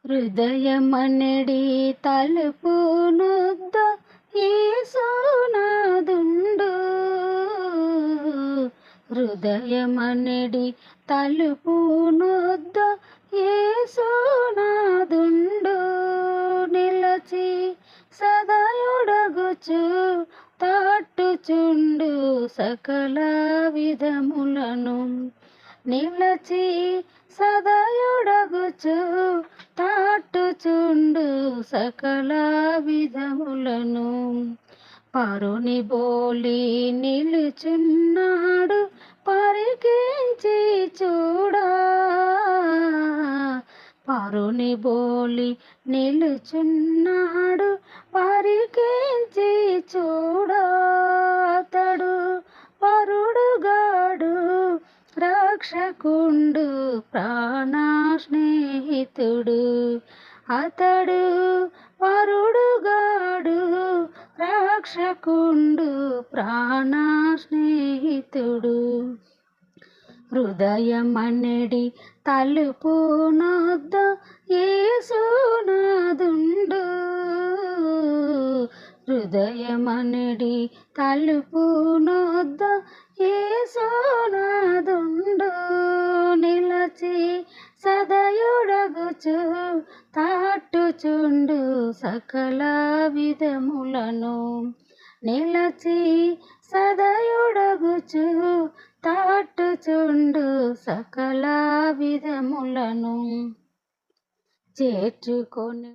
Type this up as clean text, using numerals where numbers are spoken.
హృదయమనడి తలుపునొద్ద యేసునాథుండు. హృదయమనడి తలుపునొద్ద యేసునాథుండు. నిలచి సదాయుడగుచు తాటుచుండు సకల విధములను. నిలచి సదాయుడగుచు తాటుచుండు సకల విధములను. పరుని బోలి నిలుచున్నాడు పరికించి చూడా. పరుని బోలి నిలుచున్నాడు పరికించి చూడా. అతడు పరుడుగాడు రక్షకుండు ప్రాణ స్నేహితుడు. అతడు పరుడుగాడు రక్షకుండు ప్రాణ స్నేహితుడు. హృదయమనడి తలుపునొద్ద యేసునాథుండు. హృదయమనడి తలుపునొద్ద యేసునాథుండు. నిలచి సదయుడగుచు తాటుచుండు సకల విధములను. నిలచి సదయుడగుచు తాటుచుండు సకల విధములను. చేర్చుకొని